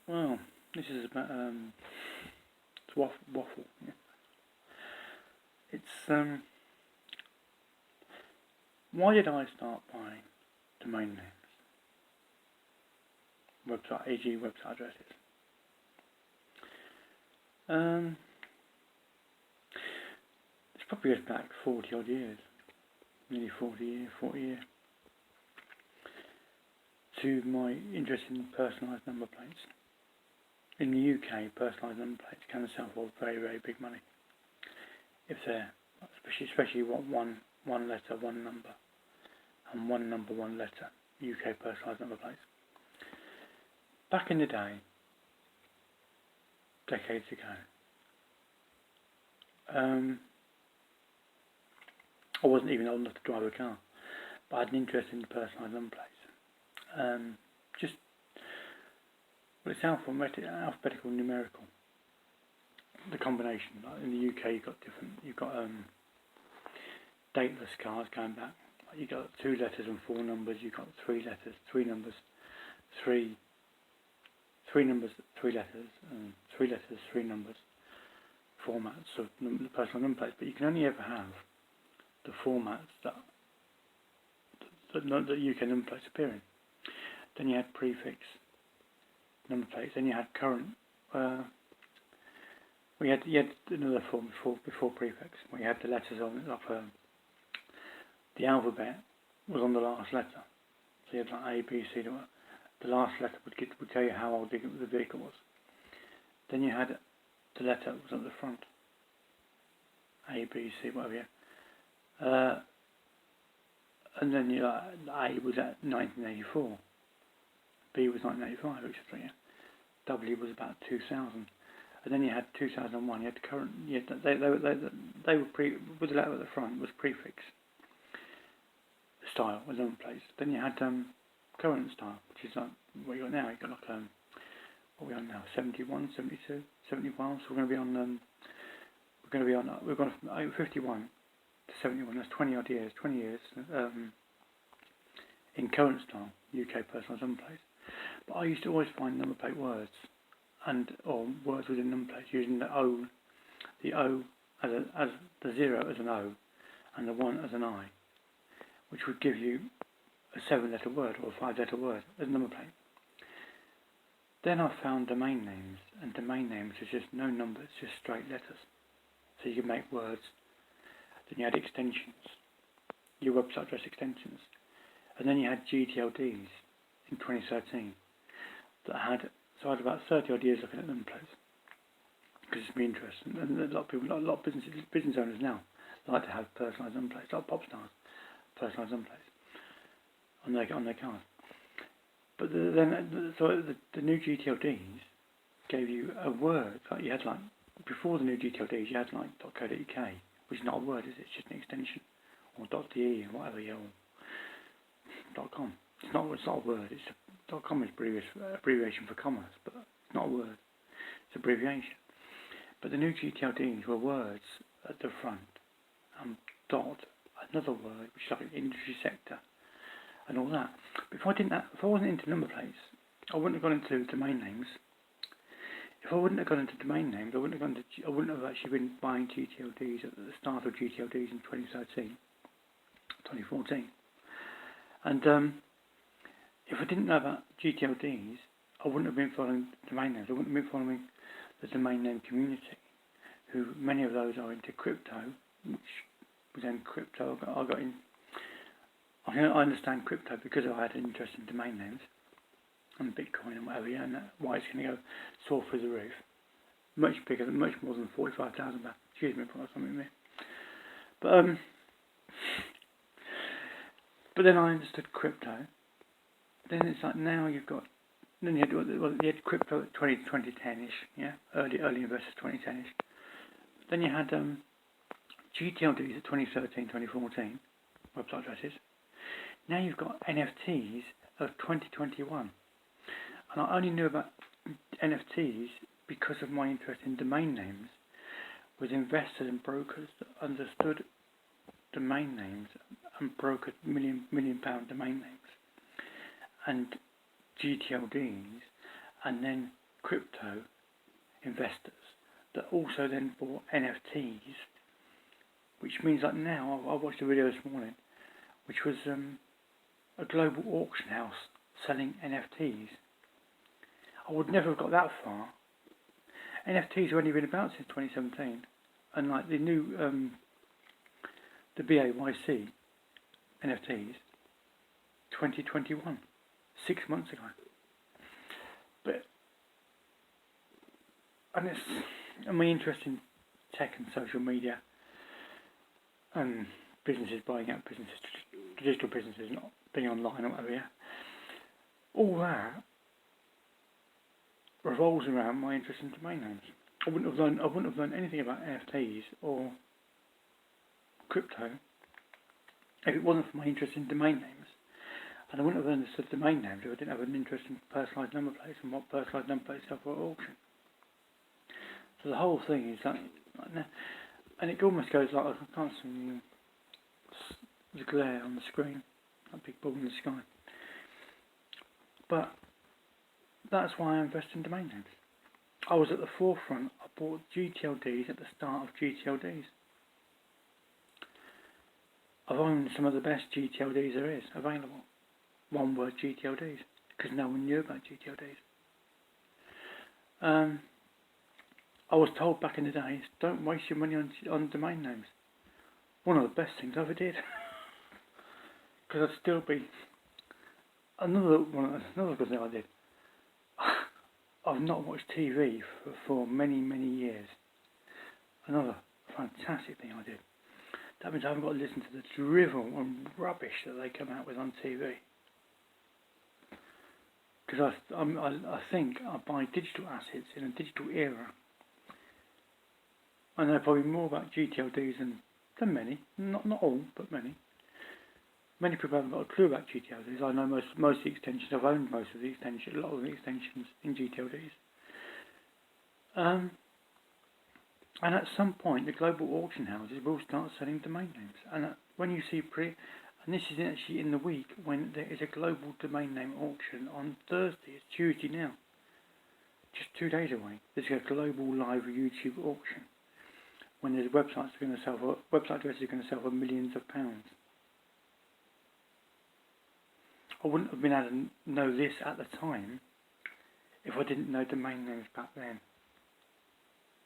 Well, this is about it's waffle. Yeah. It's why did I start buying domain names, website, e.g. website addresses? It's probably goes back 40 odd years, nearly 40 years, to my interest in personalised number plates. In the UK, personalised number plates can sell for very, very big money. If they're, especially one letter, one number, and one number, one letter, UK personalised number plates. Back in the day, decades ago, I wasn't even old enough to drive a car, but I had an interest in personalised number plates. Just, well, it's alphabetical and numerical. The combination. Like in the UK, you've got dateless cars going back. You've got 2 letters and 4 numbers. You've got 3 letters, 3 numbers, 3 numbers, 3 letters, and 3 letters, 3 numbers. Formats of personal number plates, but you can only ever have the formats that UK number plates appear in. Then you had prefix number plates. Then you had current. You had another form before prefix, where you had the letters on it. The alphabet was on the last letter, so you had like A, B, C. The last letter would tell you how old the vehicle was. Then you had the letter was at the front. A, B, C, whatever. And then A was at 1984. B was 1985, etc. W was about 2000. And then you had 2001. You had current. They were with the letter at the front was prefix style with number plates. Then you had current style, which is like what you got now. You got like what are we on now? 71, 72, 71. So we're going to be on. We've gone from 51 to 71. That's 20 odd years. 20 years in current style UK personalised number plates. But I used to always find number plate words or words within number plates using the O as the 0 as an O and the 1 as an I, which would give you a 7-letter word or a 5-letter word as a number plate. Then I found domain names, and domain names are just no numbers, just straight letters. So you could make words. Then you had extensions, your website address extensions, and then you had GTLDs in 2013 that had. So I had about 30 odd years looking at number plates because it's been interesting, and a lot of people, a lot of business owners now like to have personalised number plates, like pop stars, personalised number plates on their cars. But the new GTLDs gave you a word. Like you had before the new GTLDs, you had .co.uk, which is not a word, is it? It's just an extension, or .de or whatever, or .com. It's not a word. .com is abbreviation for commerce, but it's not a word. It's abbreviation. But the new GTLDs were words at the front, and another word, which is like an industry sector, and all that. But if I wasn't into number plates, I wouldn't have gone into domain names. If I wouldn't have gone into domain names, I wouldn't have actually been buying GTLDs at the start of GTLDs in 2013, 2014. And if I didn't know about GTLDs, I wouldn't have been following domain names. I wouldn't have been following the domain name community, who many of those are into crypto, which was then crypto. I got in. I understand crypto because I had an interest in domain names and Bitcoin and whatever, and why it's going to go soar through the roof. Much more than 45,000 baht. Excuse me, for something there. But then I understood crypto. Then it's like now you had crypto at 2010ish, early investors 2010ish. Then you had GTLDs at 2013, 2014 website addresses. Now you've got NFTs of 2021, and I only knew about NFTs because of my interest in domain names, with investors and brokers that understood domain names and brokered million-pound domain names and GTLDs, and then crypto investors that also then bought NFTs, which means that now, I watched a video this morning, which was a global auction house selling NFTs. I would never have got that far. NFTs have only been about since 2017, and like the new, the BAYC NFTs, 2021, 6 months ago. But, and it's, my interest in tech and social media, and businesses buying out businesses, digital businesses, not being online or whatever, yeah. All that revolves around my interest in domain names. I wouldn't have learned anything about NFTs or crypto if it wasn't for my interest in domain names. And I wouldn't have understood domain names if I didn't have an interest in personalised number plates and what personalised number plates sell for at auction. So the whole thing is that, and it almost goes like, I can't see the glare on the screen, that big ball in the sky. But that's why I invest in domain names. I was at the forefront. I bought GTLDs at the start of GTLDs. I've owned some of the best GTLDs there is available. One word GTLDs, because no one knew about GTLDs. I was told back in the days, don't waste your money on domain names. One of the best things I ever did. Because I'd still be... Another good thing I did. I've not watched TV for many, many years. Another fantastic thing I did. That means I haven't got to listen to the drivel and rubbish that they come out with on TV. Because I think I buy digital assets in a digital era. I know probably more about GTLDs than many. Not all, but many. Many people haven't got a clue about GTLDs. I know most of the extensions. I've owned most of the extensions, a lot of the extensions in GTLDs. And at some point, the global auction houses will start selling domain names. And when you see and this is actually in the week when there is a global domain name auction on Thursday. It's Tuesday now. Just 2 days away. There's a global live YouTube auction when there's website addresses are going to sell for millions of pounds. I wouldn't have been able to know this at the time if I didn't know domain names back then.